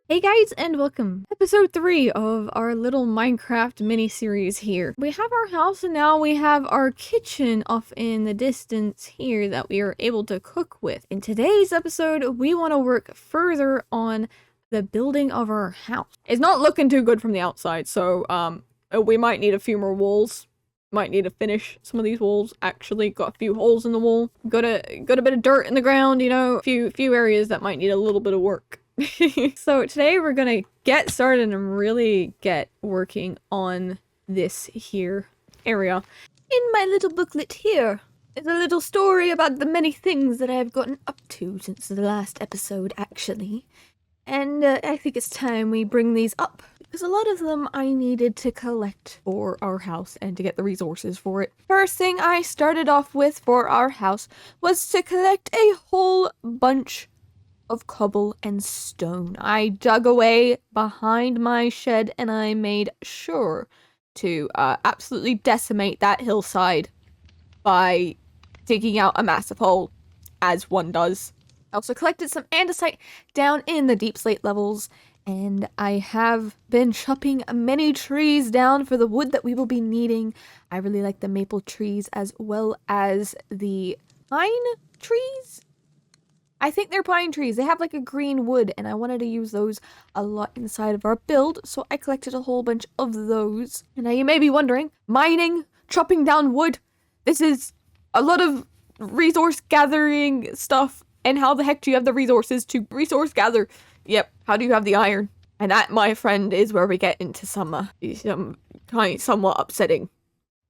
Hey guys, and welcome. Episode 3 of our little Minecraft mini-series here. We have our house and now we have our kitchen off in the distance here that we are able to cook with. In today's episode, we want to work further on the building of our house. It's not looking too good from the outside, so we might need a few more walls. Might need to finish some of these walls. Actually, got a few holes in the wall. Got a bit of dirt in the ground, you know, a few areas that might need a little bit of work. So today we're gonna get started and really get working on this here area. In my little booklet here is a little story about the many things that I've gotten up to since the last episode, actually. And I think it's time we bring these up, because a lot of them I needed to collect for our house and to get the resources for it. First thing I started off with for our house was to collect a whole bunch of cobble and stone. I dug away behind my shed and I made sure to absolutely decimate that hillside by digging out a massive hole, as one does. I also collected some andesite down in the deep slate levels, and I have been chopping many trees down for the wood that we will be needing. I really like the maple trees as well as the pine trees. I think they're pine trees. They have like a green wood, and I wanted to use those a lot inside of our build, so I collected a whole bunch of those. And now you may be wondering, mining, chopping down wood, this is a lot of resource gathering stuff, and how the heck do you have the resources to resource gather? Yep, how do you have the iron? And that, my friend, is where we get into some somewhat upsetting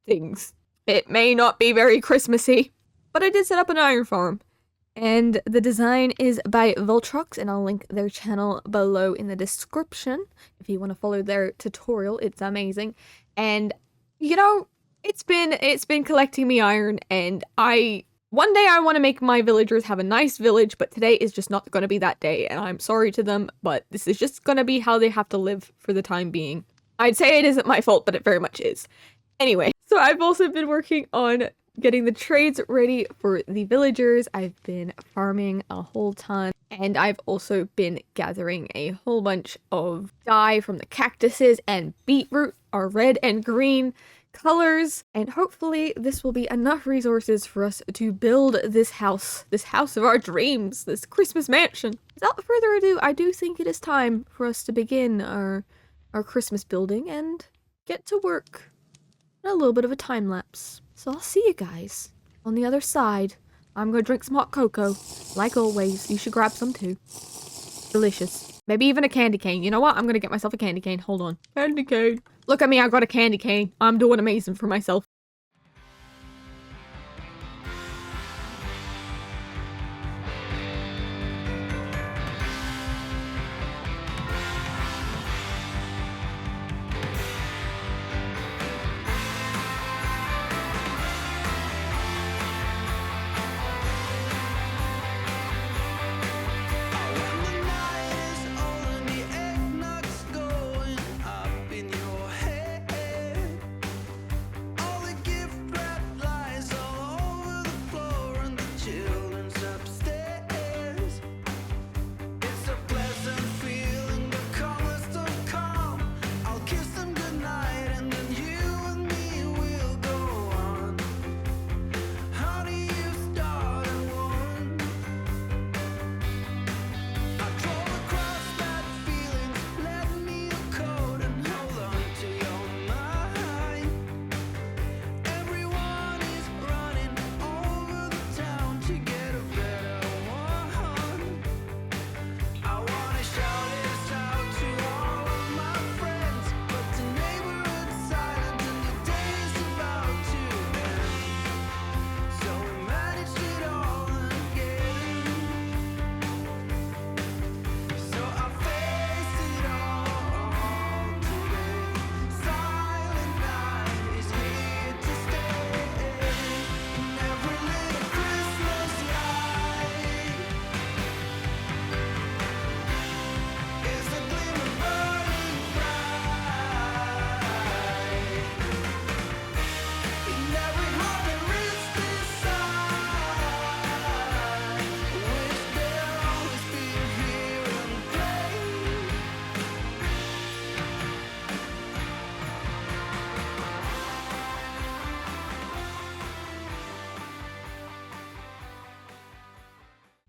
things. It may not be very Christmassy, but I did set up an iron farm. And the design is by Voltrox, and I'll link their channel below in the description if you want to follow their tutorial. It's amazing. And you know, it's been collecting me iron, and one day I want to make my villagers have a nice village, but today is just not going to be that day, and I'm sorry to them, but this is just going to be how they have to live for the time being. I'd say it isn't my fault, but it very much is. Anyway, so I've also been working on getting the trades ready for the villagers. I've been farming a whole ton, and I've also been gathering a whole bunch of dye from the cactuses and beetroot, our red and green colors, and hopefully this will be enough resources for us to build this house of our dreams, this Christmas mansion. Without further ado, I do think it is time for us to begin our Christmas building and get to work. A little bit of a time lapse. So I'll see you guys on the other side. I'm gonna drink some hot cocoa. Like always, you should grab some too. Delicious. Maybe even a candy cane. You know what? I'm gonna get myself a candy cane. Hold on. Candy cane. Look at me, I got a candy cane. I'm doing amazing for myself. All the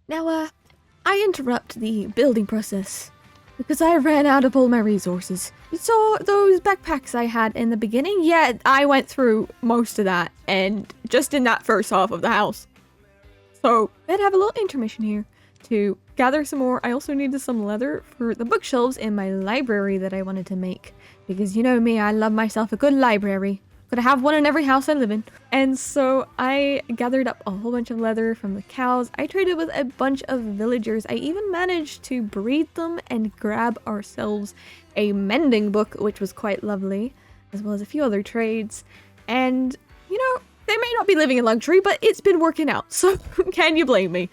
Now, I interrupt the building process because I ran out of all my resources. You saw those backpacks I had in the beginning? Yeah, I went through most of that, and just in that first half of the house. So, I'd have a little intermission here to gather some more. I also needed some leather for the bookshelves in my library that I wanted to make. Because you know me, I love myself a good library. Gotta have one in every house I live in. And so I gathered up a whole bunch of leather from the cows. I traded with a bunch of villagers. I even managed to breed them and grab ourselves a mending book, which was quite lovely, as well as a few other trades. And, you know, they may not be living in luxury, but it's been working out, so can you blame me?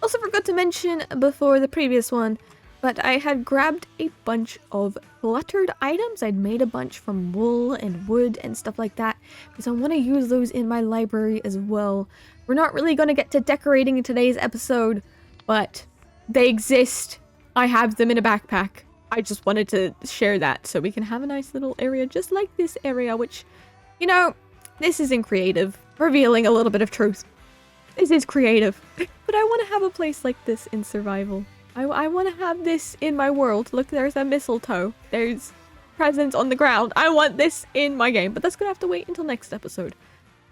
Also forgot to mention before the previous one, but I had grabbed a bunch of cluttered items. I'd made a bunch from wool and wood and stuff like that, because I want to use those in my library as well. We're not really going to get to decorating in today's episode, but they exist. I have them in a backpack. I just wanted to share that so we can have a nice little area just like this area, which, you know, this isn't creative. Revealing a little bit of truth. This is creative. But I want to have a place like this in survival. I want to have this in my world. Look, there's a mistletoe. There's presents on the ground. I want this in my game. But that's going to have to wait until next episode.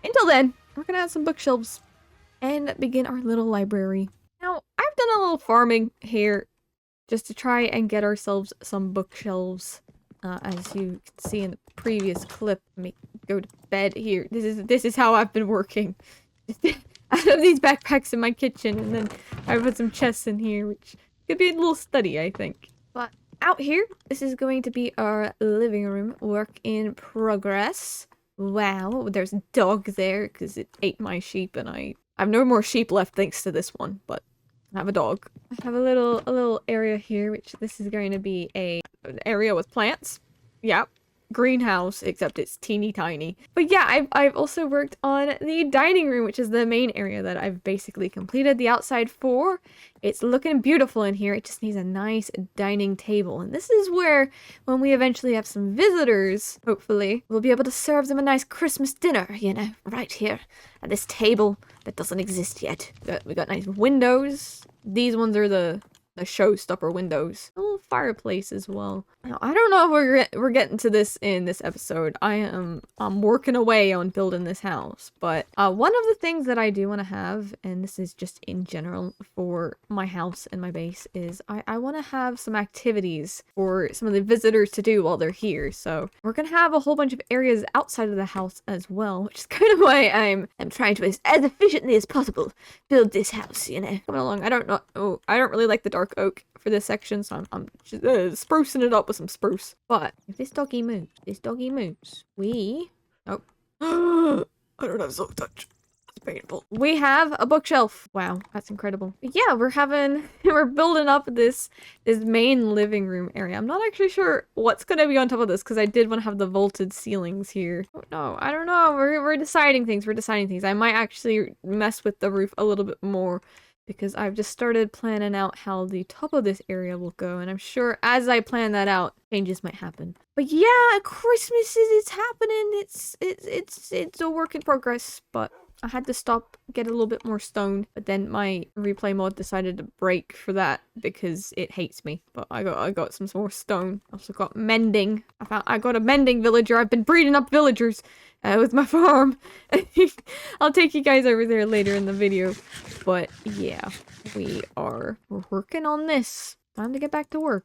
Until then, we're going to add some bookshelves and begin our little library. Now, I've done a little farming here just to try and get ourselves some bookshelves. As you can see in the previous clip. Let me go to bed here. This is how I've been working. I have these backpacks in my kitchen, and then I put some chests in here, which could be a little study, I think. But out here, this is going to be our living room. Work in progress. Wow, there's a dog there because it ate my sheep, and I have no more sheep left thanks to this one. But I have a dog. I have a little area here, which this is going to be an area with plants. Yeah. Greenhouse, except it's teeny tiny. But yeah, I've also worked on the dining room, which is the main area that I've basically completed the outside for. It's looking beautiful in here. It just needs a nice dining table. And this is where, when we eventually have some visitors, hopefully, we'll be able to serve them a nice Christmas dinner, you know, right here at this table that doesn't exist yet. We got nice windows. These ones are the showstopper windows. A little fireplace as well. Now, I don't know if we're getting to this in this episode. I'm working away on building this house, but one of the things that I do want to have, and this is just in general for my house and my base, is I want to have some activities for some of the visitors to do while they're here. So we're gonna have a whole bunch of areas outside of the house as well, which is kind of why I'm trying to as efficiently as possible build this house, you know. Coming along. I don't know. Oh, I don't really like the dark oak for this section, so I'm just sprucing it up with some spruce. But if this doggy moves, we... Oh. I don't have soft touch. That's painful. We have a bookshelf. Wow, that's incredible. But yeah, we're building up this main living room area. I'm not actually sure what's gonna be on top of this, because I did want to have the vaulted ceilings here. Oh, no, I don't know. We're deciding things. I might actually mess with the roof a little bit more, because I've just started planning out how the top of this area will go, and I'm sure as I plan that out, changes might happen. But yeah, Christmas is happening. It's a work in progress, but I had to stop, get a little bit more stone, but then my replay mod decided to break for that because it hates me. But I got some more stone. Also got mending. I got a mending villager. I've been breeding up villagers with my farm. I'll take you guys over there later in the video. But yeah, we're working on this. Time to get back to work.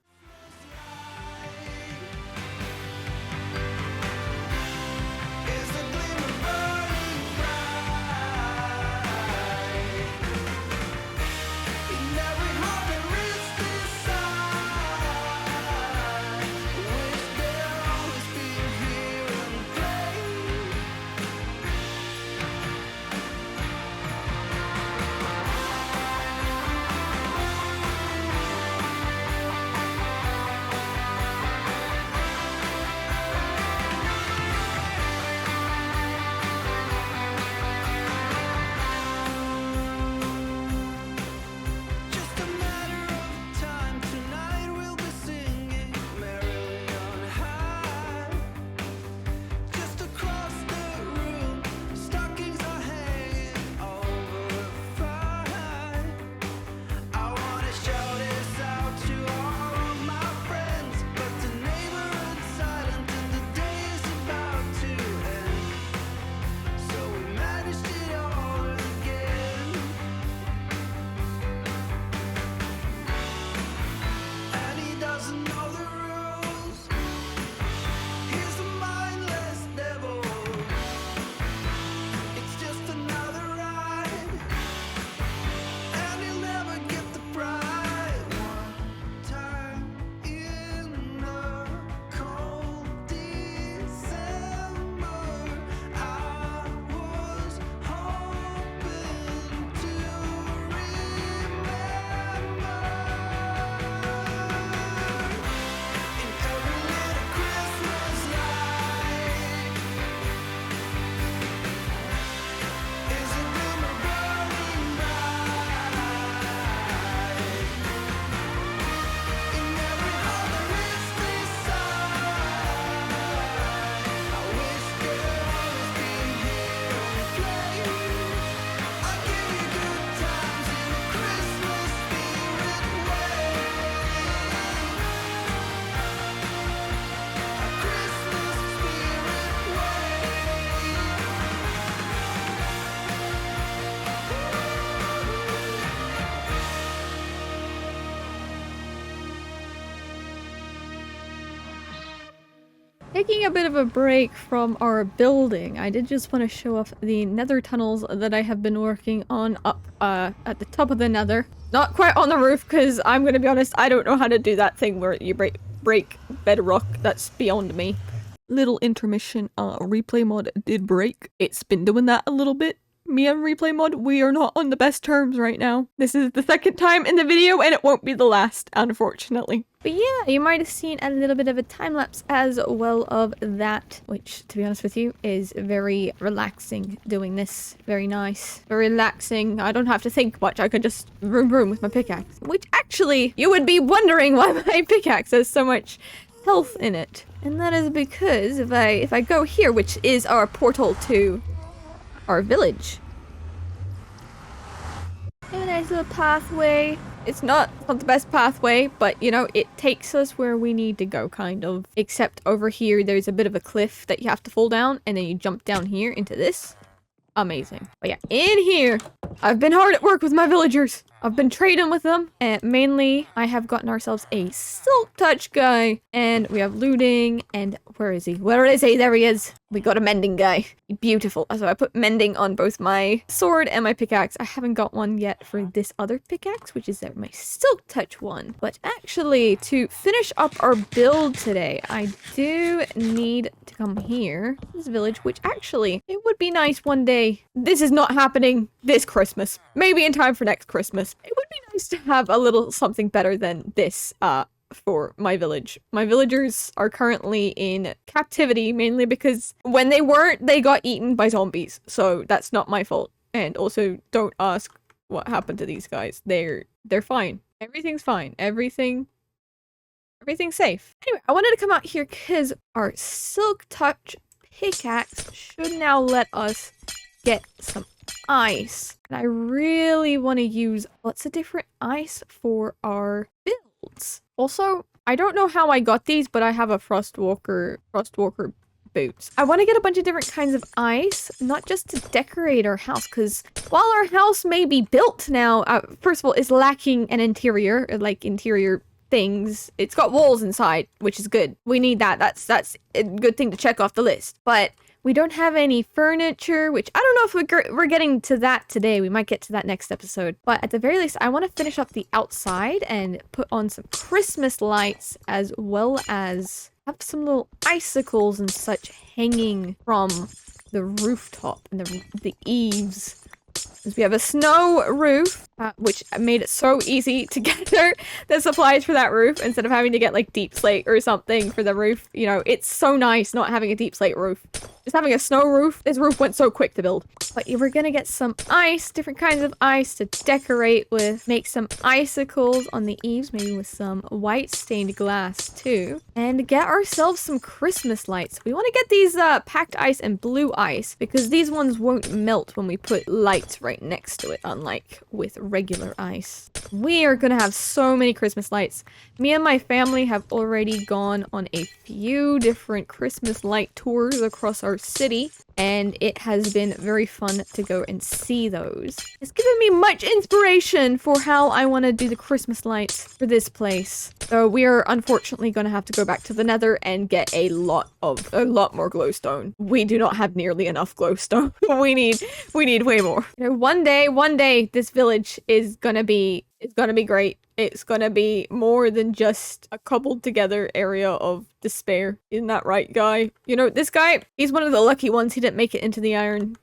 Taking a bit of a break from our building, I did just want to show off the nether tunnels that I have been working on up at the top of the nether. Not quite on the roof, because I'm gonna be honest, I don't know how to do that thing where you break bedrock. That's beyond me. Little intermission, replay mod did break. It's been doing that a little bit. Me and replay mod, we are not on the best terms right now. This is the second time in the video and it won't be the last, unfortunately. But yeah, you might have seen a little bit of a time lapse as well of that, which, to be honest with you, is very relaxing doing this. Very nice. Very relaxing. I don't have to think much. I could just vroom with my pickaxe. Which actually, you would be wondering why my pickaxe has so much health in it. And that is because if I go here, which is our portal to our village. A nice little pathway. It's not the best pathway, but you know, it takes us where we need to go, kind of. Except over here, there's a bit of a cliff that you have to fall down, and then you jump down here into this. Amazing. But yeah, in here, I've been hard at work with my villagers. I've been trading with them, and mainly I have gotten ourselves a silk touch guy, and we have looting, and where is he? Where is he? There he is. We got a mending guy. Beautiful. So I put mending on both my sword and my pickaxe. I haven't got one yet for this other pickaxe, which is my silk touch one. But actually, to finish up our build today, I do need to come here, this village, which actually, it would be nice one day. This is not happening this Christmas. Maybe in time for next Christmas. It would be nice to have a little something better than this, for my village. My villagers are currently in captivity, mainly because when they weren't, they got eaten by zombies. So that's not my fault. And also, don't ask what happened to these guys. They're fine. Everything's fine. Everything's safe. Anyway, I wanted to come out here because our silk touch pickaxe should now let us get some ice. And I really want to use lots of different ice for our builds. Also, I don't know how I got these, but I have a Frostwalker boots. I want to get a bunch of different kinds of ice, not just to decorate our house, because while our house may be built now, first of all, it's lacking an interior, like interior things. It's got walls inside, which is good. We need that. That's a good thing to check off the list. But we don't have any furniture, which I don't know if we're getting to that today. We might get to that next episode. But at the very least, I want to finish up the outside and put on some Christmas lights, as well as have some little icicles and such hanging from the rooftop and the eaves. Because we have a snow roof, which made it so easy to get the supplies for that roof instead of having to get like deep slate or something for the roof. You know, it's so nice not having a deep slate roof. Just having a snow roof. This roof went so quick to build. But we're gonna get some ice, different kinds of ice to decorate with. Make some icicles on the eaves, maybe with some white stained glass too. And get ourselves some Christmas lights. We want to get these packed ice and blue ice because these ones won't melt when we put lights right next to it, unlike with regular ice. We are gonna have so many Christmas lights. Me and my family have already gone on a few different Christmas light tours across our city, and it has been very fun to go and see those. It's given me much inspiration for how I want to do the Christmas lights for this place. So we are unfortunately going to have to go back to the nether and get a lot more glowstone. We do not have nearly enough glowstone. we need way more. You know, one day this village is gonna be great. It's gonna be more than just a cobbled together area of despair. Isn't that right, guy? You know, this guy, he's one of the lucky ones. He didn't make it into the iron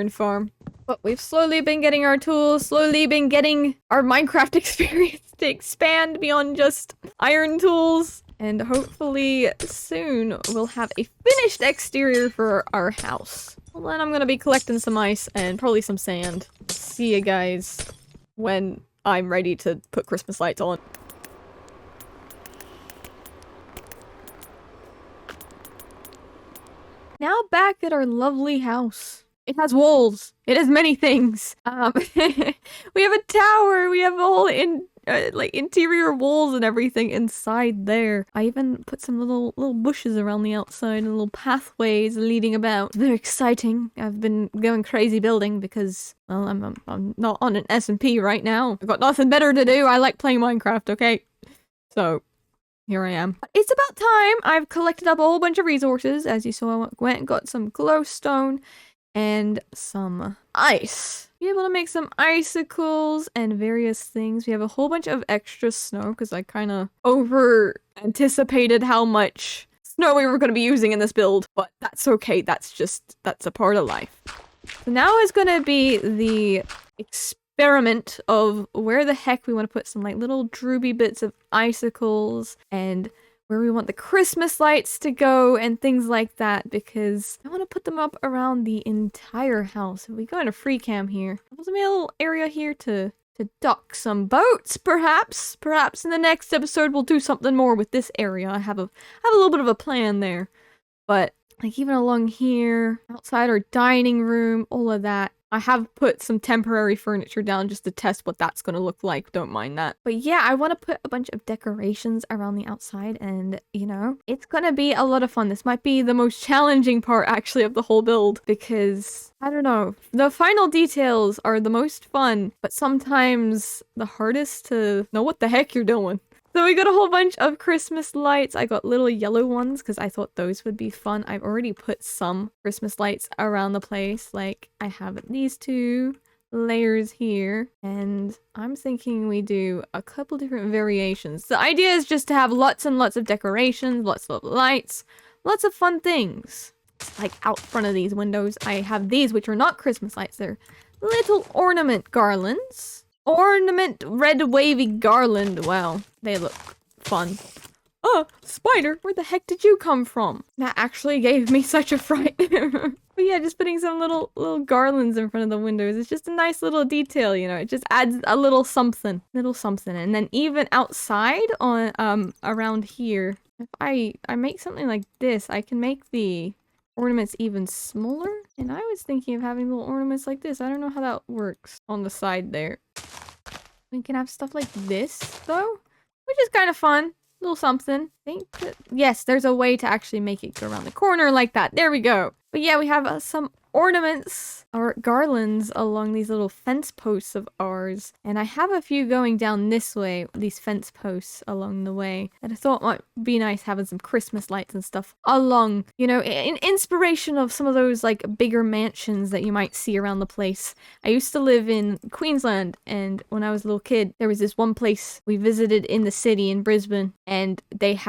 farm. But we've slowly been getting our tools, slowly been getting our Minecraft experience to expand beyond just iron tools. And hopefully soon we'll have a finished exterior for our house. Well, then I'm gonna be collecting some ice and probably some sand. See you guys when I'm ready to put Christmas lights on. Now back at our lovely house. It has walls. It has many things. We have a tower. We have a whole like interior walls and everything inside there. I even put some little bushes around the outside and little pathways leading about. Very exciting. I've been going crazy building because, well, I'm not on an S&P right now. I've got nothing better to do. I like playing Minecraft, okay? So here I am. It's about time. I've collected up a whole bunch of resources. As you saw, I went and got some glowstone and some ice. Be able to make some icicles and various things. We have a whole bunch of extra snow because I kind of over anticipated how much snow we were going to be using in this build, but that's okay. That's a part of life. So now is going to be the experiment of where the heck we want to put some like little drooby bits of icicles and where we want the Christmas lights to go and things like that, because I want to put them up around the entire house. If we go into free cam here, there's a little area here to dock some boats, perhaps. Perhaps in the next episode we'll do something more with this area. I have a little bit of a plan there. But like even along here, outside our dining room, all of that. I have put some temporary furniture down just to test what that's going to look like. Don't mind that. But yeah, I want to put a bunch of decorations around the outside and, you know, it's going to be a lot of fun. This might be the most challenging part actually of the whole build because, I don't know, the final details are the most fun, but sometimes the hardest to know what the heck you're doing. So we got a whole bunch of Christmas lights. I got little yellow ones because I thought those would be fun. I've already put some Christmas lights around the place. Like I have these 2 layers here and I'm thinking we do a couple different variations. The idea is just to have lots and lots of decorations, lots of lights, lots of fun things. Like out front of these windows, I have these which are not Christmas lights. They're little ornament garlands. Ornament red wavy garland. Wow, they look fun. Oh, spider, where the heck did you come from? That actually gave me such a fright. But yeah, just putting some little garlands in front of the windows. It's just a nice little detail, you know. It just adds a little something. And then even outside on around here, if I make something like this, I can make the ornaments even smaller. And I was thinking of having little ornaments like this. I don't know how that works on the side there. We can have stuff like this, though, which is kind of fun. A little something. I think that, yes, there's a way to actually make it go around the corner like that. There we go. But yeah, we have some ornaments or garlands along these little fence posts of ours. And I have a few going down this way, these fence posts along the way. And I thought it might be nice having some Christmas lights and stuff along, you know, in inspiration of some of those like bigger mansions that you might see around the place. I used to live in Queensland, and when I was a little kid, there was this one place we visited in the city in Brisbane, and they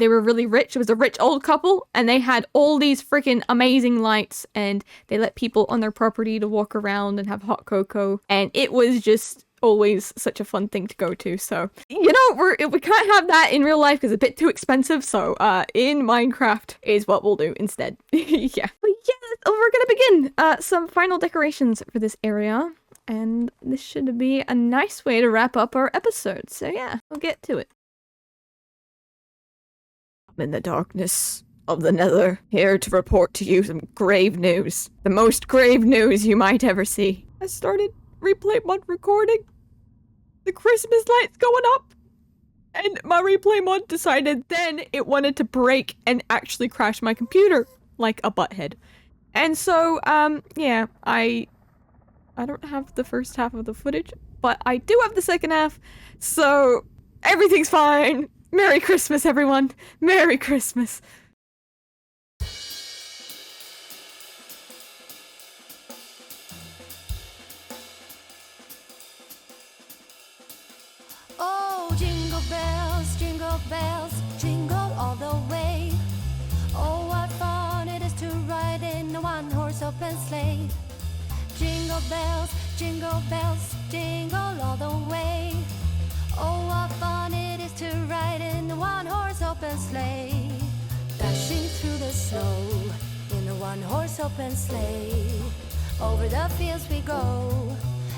were really rich. It was a rich old couple, and they had all these freaking amazing lights, and they let people on their property to walk around and have hot cocoa, and it was just always such a fun thing to go to. So, you know, we can't have that in real life because it's a bit too expensive, so in Minecraft is what we'll do instead. Yeah. But yeah, we're gonna begin some final decorations for this area, and this should be a nice way to wrap up our episode. So yeah, we'll get to it. I'm in the darkness of the Nether, here to report to you some grave news. The most grave news you might ever see. I started replay mod recording. The Christmas lights going up. And my replay mod decided then it wanted to break and actually crash my computer like a butthead. And so, yeah, I don't have the first half of the footage, but I do have the second half, so everything's fine. Merry Christmas, everyone. Merry Christmas. Oh, jingle bells, jingle all the way. Oh, what fun it is to ride in a one-horse open sleigh. Jingle bells, jingle all the way. Oh, what fun it is to ride in a one-horse open sleigh. Dashing through the snow in a one-horse open sleigh. Over the fields we go,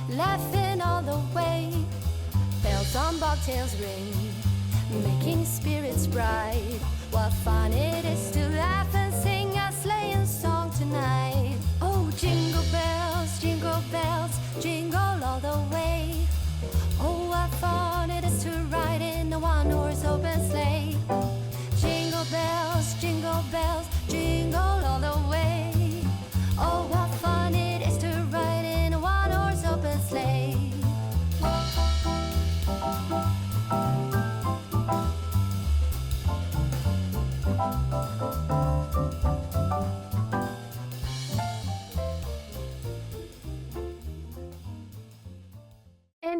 laughing all the way. Bells on bobtails ring, making spirits bright. What fun it is to laugh and sing a sleighing song tonight. Oh, jingle bells, jingle all the way. Oh, what fun it is to ride in a one-horse open sleigh. Jingle bells, jingle all the way. Oh, what fun it is to ride in a one-horse open sleigh.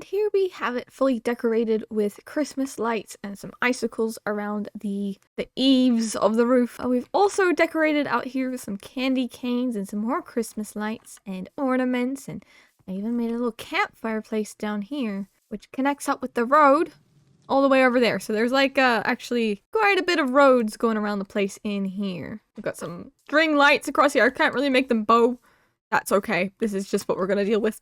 And here we have it fully decorated with Christmas lights and some icicles around the eaves of the roof. We've also decorated out here with some candy canes and some more Christmas lights and ornaments, and I even made a little campfire place down here, which connects up with the road all the way over there. So there's like actually quite a bit of roads going around the place in here. We've got some string lights across here. I can't really make them bow. That's okay. This is just what we're gonna deal with.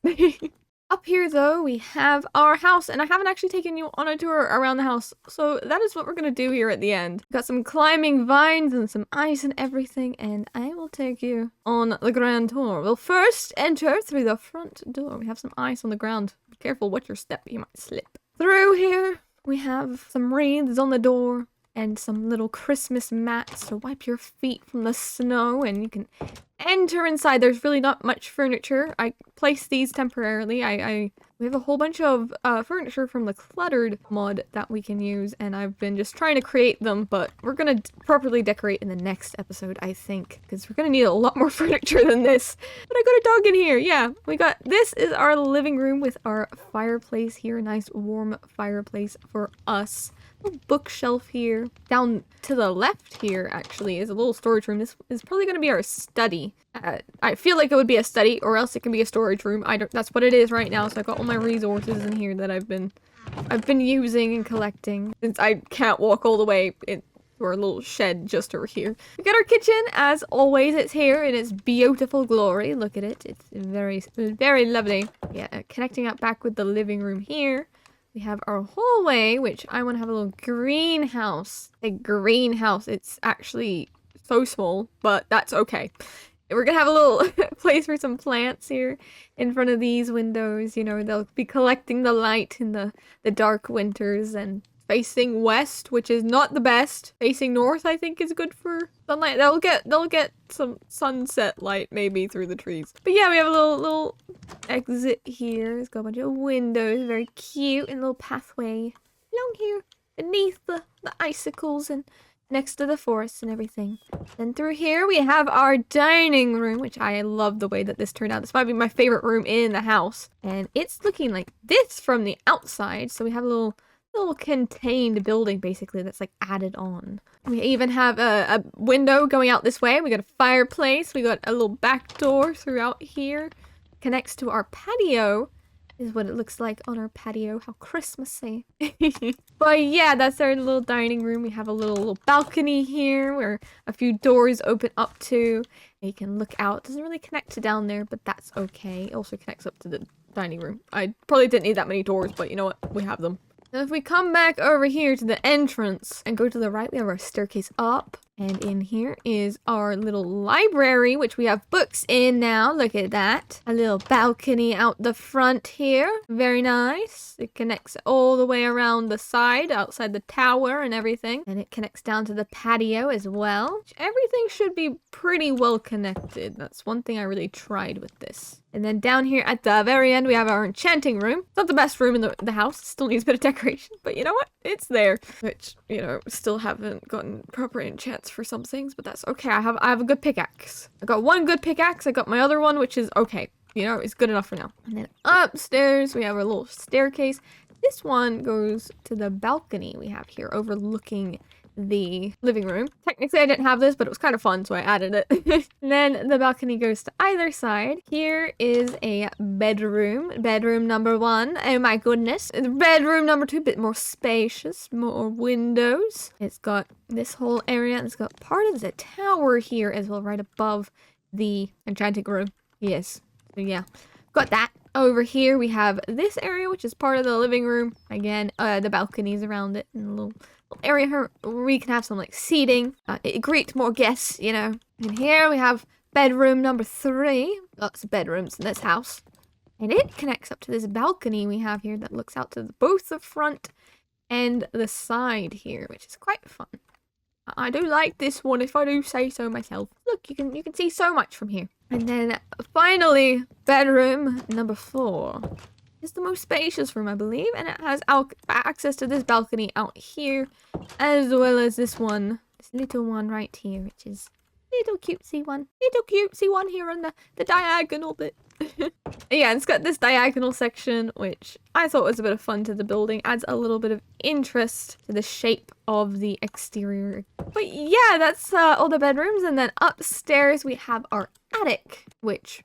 Up here though, we have our house, and I haven't actually taken you on a tour around the house, so that is what we're gonna do here at the end. Got some climbing vines and some ice and everything, and I will take you on the grand tour. We'll first enter through the front door. We have some ice on the ground. Be careful, watch your step, you might slip. Through here, we have some wreaths on the door and some little Christmas mats to wipe your feet from the snow, and you can enter inside. There's really not much furniture. I placed these temporarily. We have a whole bunch of furniture from the Cluttered mod that we can use, and I've been just trying to create them, but we're gonna properly decorate in the next episode, I think, because we're gonna need a lot more furniture than this. But I got a dog in here. Yeah, this is our living room with our fireplace here. A nice warm fireplace for us. Little bookshelf here. Down to the left here, actually, is a little storage room. This is probably going to be our study. I feel like it would be a study, or else it can be a storage room. That's what it is right now. So I got all my resources in here that I've been using and collecting, since I can't walk all the way to our little shed just over here. We got our kitchen, as always. It's here in its beautiful glory. Look at it. It's very, very lovely. Yeah, connecting up back with the living room here. We have our hallway, which I want to have a little greenhouse. A greenhouse. It's actually so small, but that's okay. We're gonna have a little place for some plants here in front of these windows. You know, they'll be collecting the light in the dark winters, and facing west, which is not the best. Facing north, I think, is good for sunlight. They'll get some sunset light maybe through the trees. But yeah, we have a little exit here. It's got a bunch of windows, very cute, and a little pathway along here beneath the icicles and next to the forest and everything. Then through here we have our dining room, which I love the way that this turned out. This might be my favorite room in the house, and it's looking like this from the outside. So we have a little contained building basically that's like added on. We even have a window going out this way. We got a fireplace. We got a little back door throughout here. Connects to our patio. Is what it looks like on our patio. How Christmassy. But yeah, that's our little dining room. We have a little balcony here where a few doors open up to. You can look out. It doesn't really connect to down there, but that's okay. It also connects up to the dining room. I probably didn't need that many doors, but you know what? We have them. Now if we come back over here to the entrance and go to the right, we have our staircase up. And in here is our little library, which we have books in now. Look at that. A little balcony out the front here. Very nice. It connects all the way around the side, outside the tower and everything. And it connects down to the patio as well. Everything should be pretty well connected. That's one thing I really tried with this. And then down here at the very end, we have our enchanting room. It's not the best room in the house. It still needs a bit of decoration. But you know what? It's there. Which, you know, still haven't gotten proper enchants for some things. But that's okay. I have a good pickaxe. I got one good pickaxe. I got my other one, which is okay. You know, it's good enough for now. And then upstairs, we have our little staircase. This one goes to the balcony we have here overlooking the living room. Technically I didn't have this, but it was kind of fun, so I added it. And then the balcony goes to either side. Here is a bedroom. Bedroom number 1. Oh my goodness. Bedroom number 2, a bit more spacious, more windows. It's got this whole area, and it's got part of the tower here as well, right above the enchanting room. Yes. So yeah, got that. Over here we have this area, which is part of the living room. Again, the balconies around it, and a little area here where we can have some like seating, greet more guests, you know. And here we have bedroom number 3. Lots of bedrooms in this house, and it connects up to this balcony we have here that looks out to both the front and the side here, which is quite fun. I do like this one, if I do say so myself. Look, you can see so much from here. And then finally, bedroom number 4. It's the most spacious room, I believe, and it has access to this balcony out here, as well as this one, this little one right here, which is little cutesy one here on the diagonal bit. Yeah, it's got this diagonal section, which I thought was a bit of fun to the building. Adds a little bit of interest to the shape of the exterior. But yeah, that's all the bedrooms. And then upstairs we have our attic, which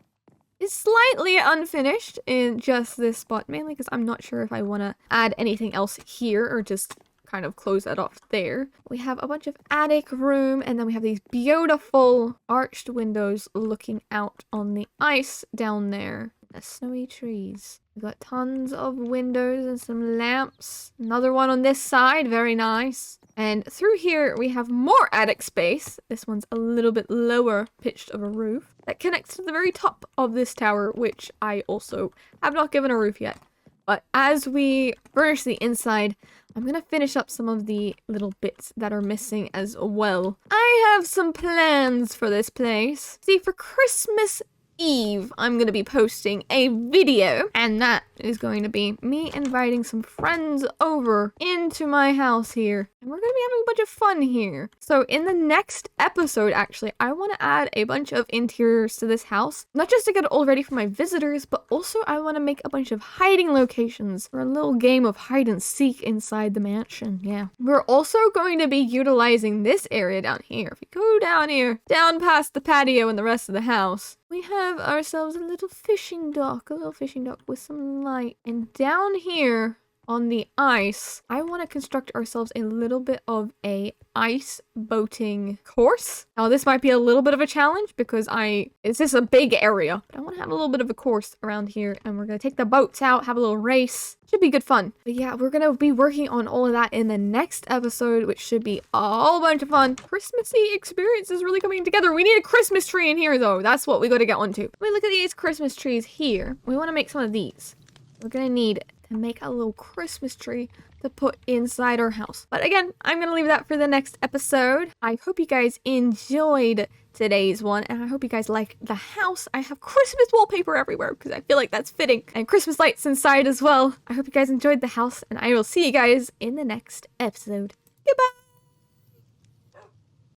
is slightly unfinished in just this spot, mainly because I'm not sure if I want to add anything else here or just kind of close that off there. We have a bunch of attic room, and then we have these beautiful arched windows looking out on the ice down there. The snowy trees. We've got tons of windows and some lamps. Another one on this side, very nice. And through here we have more attic space. This one's a little bit lower pitched of a roof that connects to the very top of this tower, which I also have not given a roof yet. But as we furnish the inside, I'm going to finish up some of the little bits that are missing as well. I have some plans for this place. See, for Christmas Eve, I'm going to be posting a video, and that is going to be me inviting some friends over into my house here, and we're going to be having a bunch of fun here. So in the next episode, actually, I want to add a bunch of interiors to this house, not just to get it all ready for my visitors, but also I want to make a bunch of hiding locations for a little game of hide and seek inside the mansion. Yeah, we're also going to be utilizing this area down here. If we go down here, down past the patio and the rest of the house, we have ourselves a little fishing dock with some light. And down here on the ice, I want to construct ourselves a little bit of a ice boating course. Now this might be a little bit of a challenge because it's just a big area, but I want to have a little bit of a course around here, and we're going to take the boats out, have a little race. Should be good fun. But yeah, we're going to be working on all of that in the next episode, which should be a whole bunch of fun. Christmassy experience is really coming together. We need a Christmas tree in here though. That's what we got to get onto. When we look at these Christmas trees here, we want to make some of these. We're going to need to make a little Christmas tree to put inside our house. But again, I'm going to leave that for the next episode. I hope you guys enjoyed today's one, and I hope you guys like the house. I have Christmas wallpaper everywhere because I feel like that's fitting, and Christmas lights inside as well. I hope you guys enjoyed the house, and I will see you guys in the next episode. Goodbye!